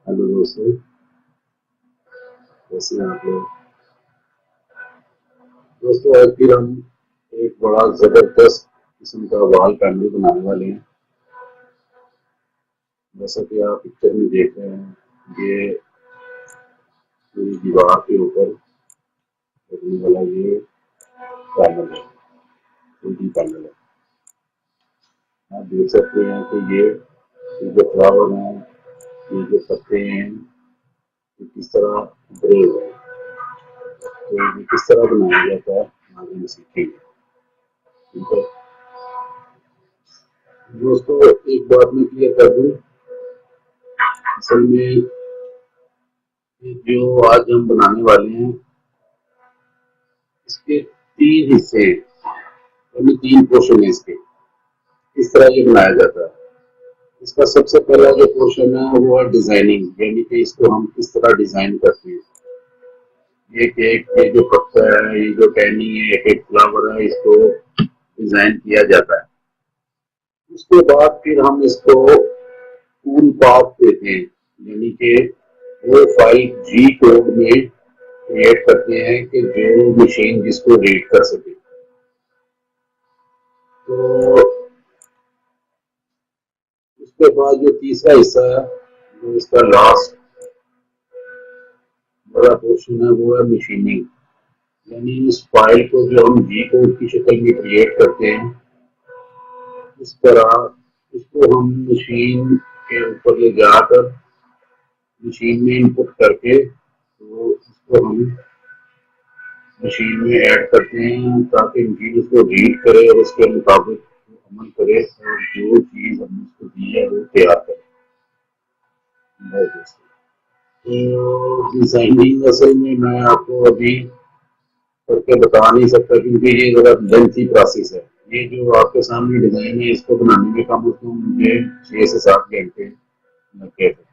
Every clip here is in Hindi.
हेलो दोस्तों, कैसे हैं आप लोग। दोस्तों, आज फिर हम एक बड़ा जबरदस्त किस्म का वॉल पैनल बनाने वाले हैं। जैसा कि आप पिक्चर में देख रहे हैं, ये पूरी दीवार के ऊपर लगने वाला ये पैनल है, 2D पैनल है। आप देख सकते हैं कि ये जो फ्लावर हैं, ये जो पत्ते हैं, ये किस तरह बड़े हुए हैं। तो ये किस तरह बनाया जाता है आगे हम सीखेंगे। ठीक है दोस्तों, एक बात मैं क्लियर कर दूं, असल में जो आज हम बनाने वाले हैं, इसके 3 हिस्से हैं, यानी 3 पोर्शन है इसके। इस तरह ये बनाया जाता है। इसका सबसे पहला जो पोर्शन है वो है डिजाइनिंग, यानी कि इसको हम किस तरह डिजाइन करते हैं। ये जो पत्ता है, ये जो टहनी है, एक एक फ्लावर है, इसको डिजाइन किया जाता है। उसके बाद फिर हम इसको टूल पाथ देते हैं, यानी कि वो फाइल जी कोड में क्रिएट करते हैं कि जो मशीन जिसको रीड कर सके। तो उसके बाद जो तीसरा हिस्सा है, जो इसका लास्ट बड़ा पोर्शन है, वो है मशीनिंग, यानी इस फाइल को जो हम जी कोड की शक्ल में क्रिएट करते हैं, इस तरह इसको हम मशीन के ऊपर ले जाकर मशीन में इनपुट करके तो इसको हम मशीन में ऐड करते हैं, ताकि मशीन उसको रीड करे और उसके मुताबिक अमल करे और जो चीज हमने उसको दी है वो तैयार करे। तो डिजाइनिंग असल में मैं आपको अभी करके बता नहीं सकता, क्योंकि ये जरा लेंथी प्रोसेस है। ये जो आपके सामने डिजाइन है, इसको बनाने में कम से कम मुझे 6 से 7 घंटे लगे थे।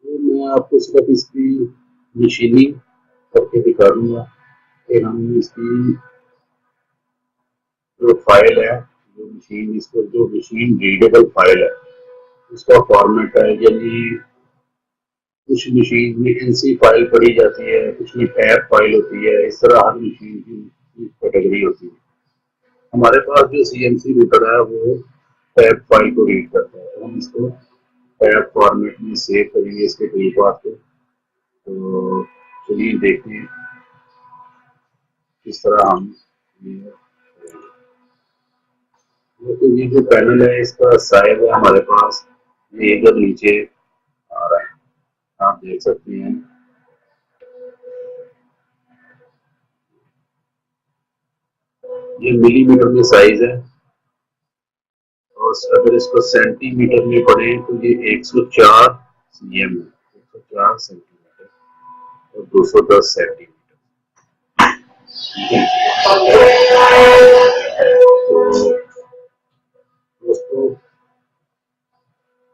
तो मैं आपको सिर्फ इसकी मशीनिंग करके दिखा दूंगा कि हम इसकी जो फाइल है, जो मशीन रीडेबल फाइल है, उसका फॉर्मेट है। यानी कुछ मशीन में एनसी फाइल पढ़ी जाती है, कुछ में टैब फाइल होती है, इस तरह हर मशीन की कैटेगरी होती है। हमारे पास जो सीएनसी रूटर है वो टैब फाइल को रीड करता है, तो हम इसको टैब फॉर्मेट में सेव करेंगे इसके टूल पाथ को। तो चलिए देखते हैं किस तरह हम ये करेंगे। तो ये जो पैनल है, इसका साइज है हमारे पास, ये इधर नीचे आ रहा है, आप देख सकते हैं। ये मिलीमीटर में साइज है, और अगर इसको सेंटीमीटर में पढ़े तो ये 104 cm है, 104 सेंटीमीटर और 210 सेंटीमीटर। तो दोस्तों,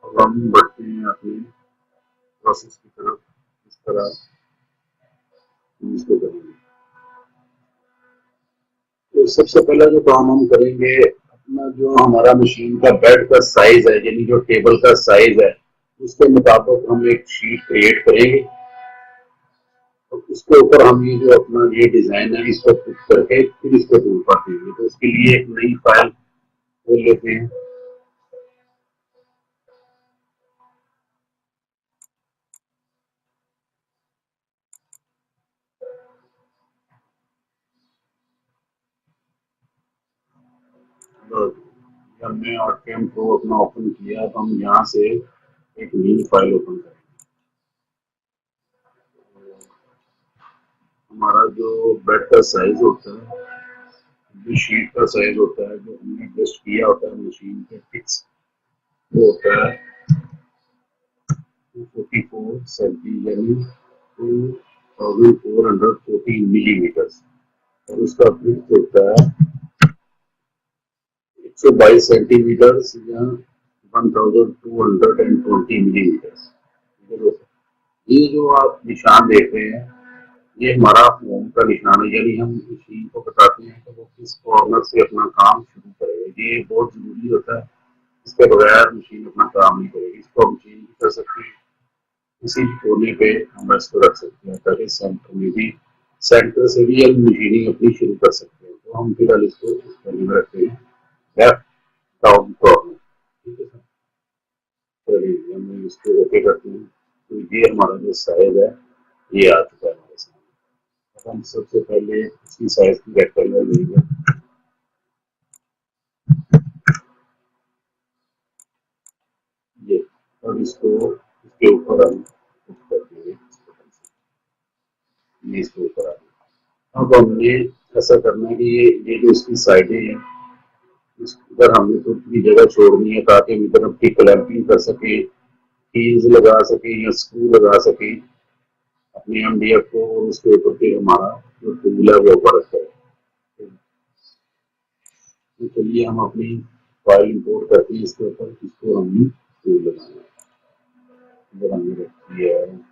अब हम बढ़ते हैं अपने प्रोसेस की तरफ, इस तरह हम इसको करेंगे। तो सबसे पहला जो काम हम करेंगे, अपना जो हमारा मशीन का बेड का साइज है, यानी जो टेबल का साइज है, उसके मुताबिक हम एक शीट क्रिएट करेंगे। तो उसके ऊपर हम ये जो अपना ये डिजाइन है, इसको पुट करके फिर इसको टूल पर देंगे। तो उसके लिए एक नई फाइल खोल लेते हैं। तो हमने आर्टकैम को अपना ओपन किया, तो हम यहाँ से एक नई फाइल ओपन करेंगे। हमारा जो बेड का साइज होता है, जो शीट का साइज होता है, जो हमने एडजस्ट किया होता है मशीन पे फिक्स, वो होता है 244 सेंटी, यानी 2414 मिलीमीटर, और उसका फिक्स होता है 122 सेंटीमीटर या 1220 मिलीमीटर। ये जो आप निशान देख रहे हैं, ये हमारा होम का निशान है, यानी हम मशीन को बताते हैं कि वो किस कॉर्नर से अपना काम शुरू करेगा। ये बहुत जरूरी होता है, इसके बगैर मशीन अपना काम नहीं करेगी। इसको मशीन भी कर सकती है, किसी भी कोने पे हम इसको रख सकते हैं ताकि सेंटर से भी हम मशीनिंग अपनी शुरू कर सकते हैं। तो हम फिलहाल इसको इस कोने में रखते हैं लेफ्ट डाउन कॉर्नर। ठीक है सर, चलिए हम इसको ओके करते हैं। तो ये हमारा जो साइज है ये आ चुका है हमारे सामने। अब हम सबसे पहले इसकी साइज की रेक्टेंगल लेंगे, ये, और इसको इसके ऊपर हम कुछ कर देंगे, ये इसके ऊपर आ गया। अब हमने ऐसा करना है कि ये जो इसकी साइडें हैं इधर हमने थोड़ी जगह छोड़नी है ताकि हम इधर अपनी क्लैंपिंग कर सके, कीज लगा सके या स्क्रू लगा सके अपने एमडीएफ को, और उसके ऊपर फिर हमारा जो टूल है वो वर्क करे। तो चलिए हम अपनी फाइल इंपोर्ट करते हैं इसके ऊपर, इसको हमने टूल लगाना है। इधर हमने रखी है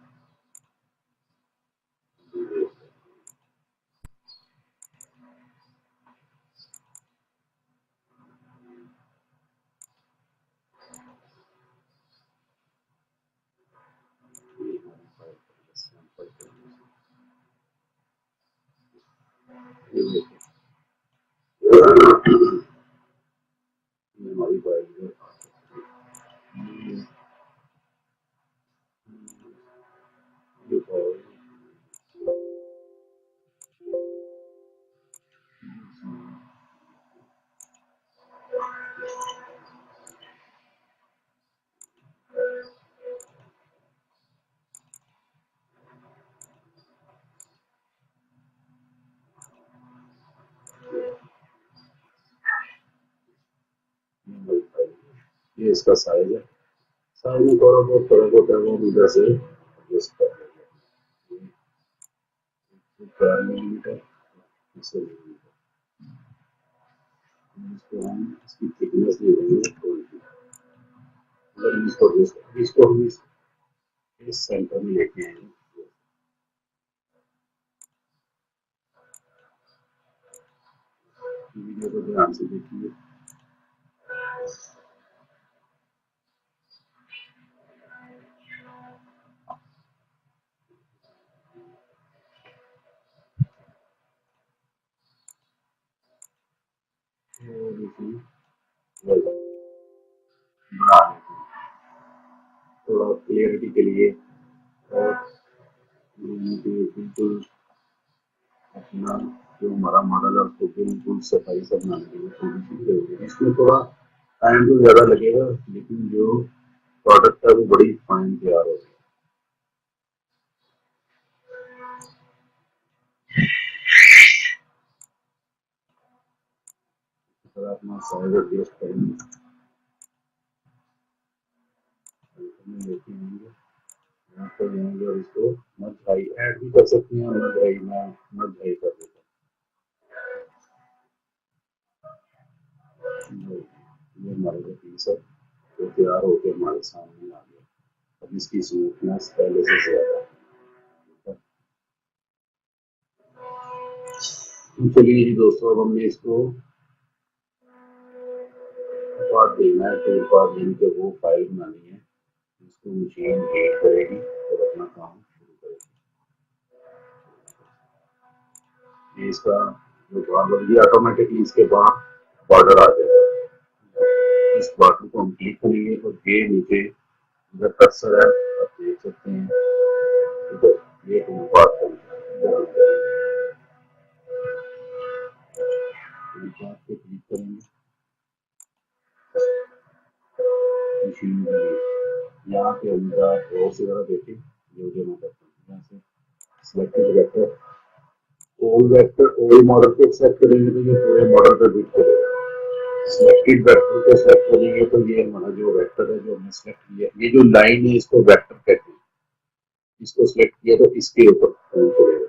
हमारी फाइल है। ये फाइल ये इसका साइज है। साइज में थोड़ा बहुत फर्क होता है, वो इधर से एडजस्ट कर लेंगे। 4 मिलीमीटर, इसको हम इसकी थिकनेस दे देंगे 20। अगर इसको हम इस सेंटर में लेके आएंगे। वीडियो को ध्यान से देखिए। और इसमें बना लेते हैं थोड़ा क्लियरिटी के लिए, और बिल्कुल अपना जो हमारा मॉडल है उसको बिल्कुल सफाई से बनाने के लिए थोड़ी सी जरूरी है। इसमें थोड़ा टाइम तो ज़्यादा लगेगा, लेकिन जो प्रोडक्ट है वो बड़ी फाइन तैयार होगी। अगर अपना साइज एडजस्ट करेंगे लेते होंगे यहाँ पर जाएंगे और इसको मध हाई ऐड भी कर सकते हैं। मध हाई में मध हाई कर देते हैं। ये हमारे जो पीस है वो तैयार होकर हमारे सामने आ गया। अब इसकी स्मूथनेस पहले से ज्यादा है। तो चलिए जी दोस्तों, अब हमने इसको पार्ट देना है, टूल पार्ट देने के वो फाइल बनानी है, इसको मशीन रीड करेगी और अपना काम शुरू करेगी। ये इसका जो बॉर्डर, ये ऑटोमेटिकली इसके बाद बॉर्डर आ जाएगा। इस बॉर्डर को हम क्लिक करेंगे और ये नीचे इधर कर्सर है, आप देख सकते हैं इधर ये टूल पार्ट पे क्लिक करेंगे। मशीन यहाँ पे अंदर और से ज़रा देखें जो जो मैं करता हूँ। यहाँ से सिलेक्टेड वेक्टर, ओल्ड मॉडल को सेलेक्ट करेंगे तो ये पूरे मॉडल पे बिट करेगा। सिलेक्टेड वेक्टर को सेलेक्ट करेंगे तो ये हमारा जो वेक्टर है जो हमने सेलेक्ट किया, ये जो लाइन है इसको वेक्टर कहते हैं। इसको सिलेक्ट किया तो इसके ऊपर फोन करेगा।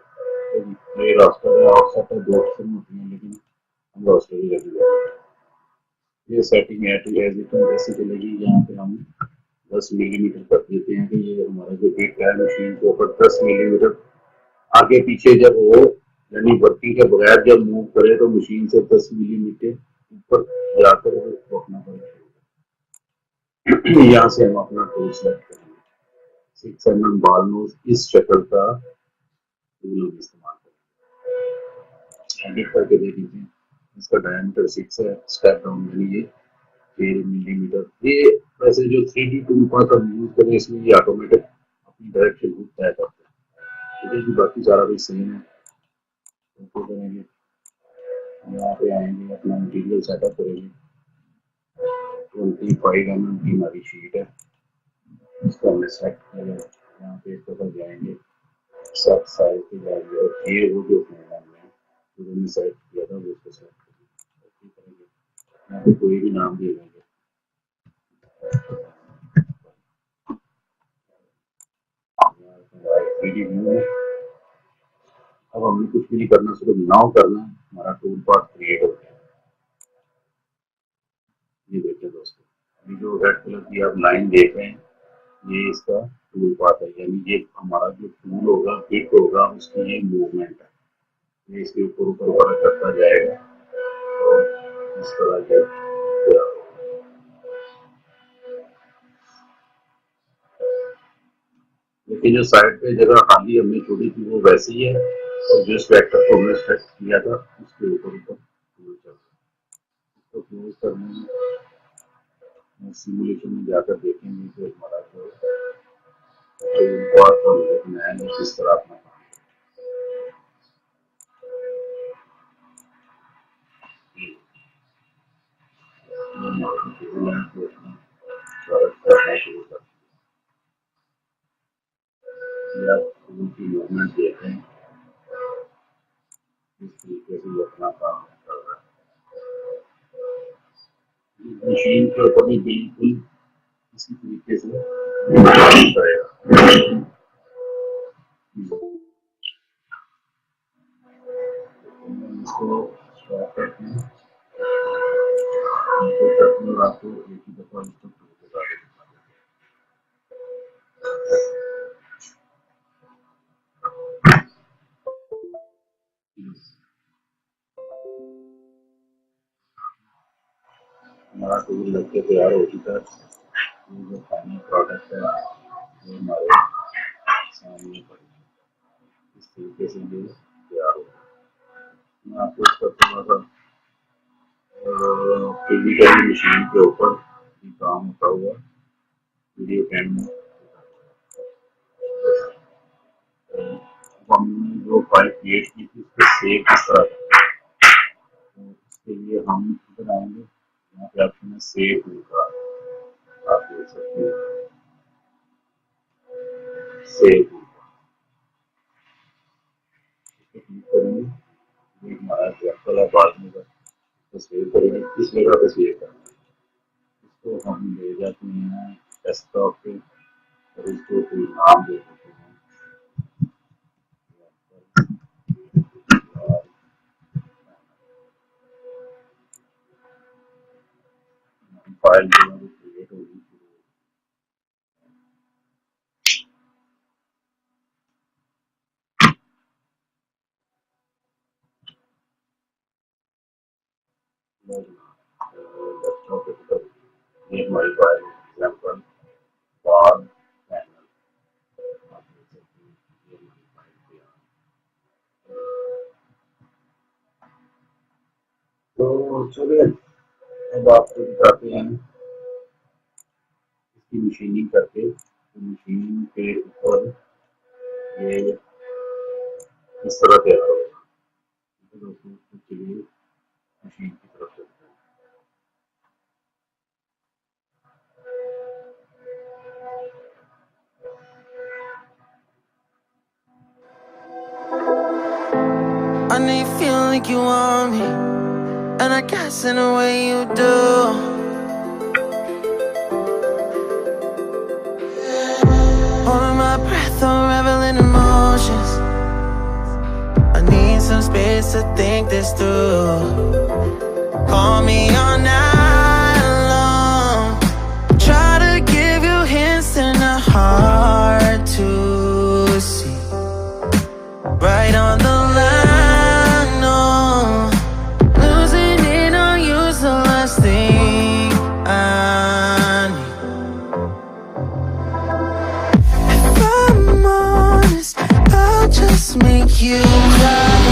तो ये रास्टर है, ऑफसेट है, 2 ऑप्शन होती है, लेकिन हम रास्टर ही रखेंगे। ये सेटिंग है तो एज इट ऐसे चलेगी। यहाँ पे हम 10 मिलीमीटर कर देते हैं कि ये हमारा जो बिट है मशीन के ऊपर 10 मिलीमीटर आगे पीछे जब वो यानी वर्किंग के बगैर जब मूव करे तो मशीन से 10 मिलीमीटर ऊपर जाकर रोकना पड़ेगा। यहाँ से हम अपना टूल सेलेक्ट करेंगे। 6 mm बॉल नोज इस शक्ल का टूल हम इस्तेमाल करेंगे। एडिट करके दे दीजिए। इसका डायमीटर 6 है, स्टेप डाउन यानी ये 3 मिलीमीटर। ये वैसे जो 3D टूल पाथ हम यूज करें इसमें ये ऑटोमेटिक अपनी डायरेक्शन खुद तय करते हैं। ठीक है जी, बाकी सारा भी सेम है। तो करेंगे, यहाँ पे आएंगे, अपना मटीरियल सेटअप करेंगे। 25 mm की हमारी शीट है, इसको हमने सेट किया। यहाँ पे एक तरफ जाएंगे, सब साइज पे जाएंगे और ये वो जो हमने जो सेट किया था वो उसको सेट करेंगे। यहाँ पे कोई भी नाम दे देंगे। अब हमने कुछ भी नहीं करना, सिर्फ नाउ करना है, हमारा टूल पाथ क्रिएट हो गया। ये देखिए दोस्तों, ये जो रेड कलर की आप लाइन देख रहे हैं ये इसका टूल पाथ है, यानी ये हमारा जो टूल होगा, बिट होगा, उसकी ये मूवमेंट है। ये इसके ऊपर ऊपर वर्क करता जाएगा और इस तरह के लेकिन जो साइड पे जगह खाली हमने छोड़ी थी वो वैसी ही है और जिस वेक्टर को हमने सेट किया था उसके ऊपर ऊपर टूल चल रहा है। इसको क्लोज करने में सिमुलेशन में जाकर देखेंगे कि हमारा जो टूल पाथ और नया किस तरह अपना उनकी मूवमेंट देख रहे हैं, इस तरीके से अपना काम कर रहा है। मशीन के ऊपर भी बिल्कुल इसी तरीके से काम करेगा। इसको स्टॉप करते हैं, आपको एक ही दफा इसको हमारा टूल लग के तैयार हो चुका है। ये जो फाइनल प्रोडक्ट है वो हमारे सामने पड़ी इस तरीके से ये तैयार हो गया। मैं आपको इसका थोड़ा सा फिजिकल मशीन के ऊपर काम होता हुआ वीडियो कैम में हमने जो फाइल क्रिएट की थी उसको सेव किस तरह करना है, तो इसके लिए हम इधर आएंगे, यहाँ पे ऑप्शन है सेव का, आप देख सकते हैं सेव क्लिक करेंगे। ये हमारा एक्चुअल है, बाद में तो सेव करेंगे, किस जगह पे सेव करना है इसको हम ले जाते हैं डेस्कटॉप पे और इसको कोई नाम दे देते हैं। फाइल जो है वो क्रिएट होगी। डेस्कटॉप पे ये हमारी फाइल एग्जांपल बॉल पैनल, आप देख सकते हैं ये हमारी फाइल तैयार। तो चलिए अब आपको दिखाते हैं इसकी मशीनिंग करके। तो मशीन के ऊपर ये इस तरह तैयार होगा। चलिए मशीन की तरफ चलते हैं। I know you feel like you want me, and I guess in a way you do. Holding my breath, unraveling emotions. I need some space to think this through. Call me all night long. Try to give you hints and a hard to see. Right on the line, no. Losing it on you's the last thing I need. If just make you cry.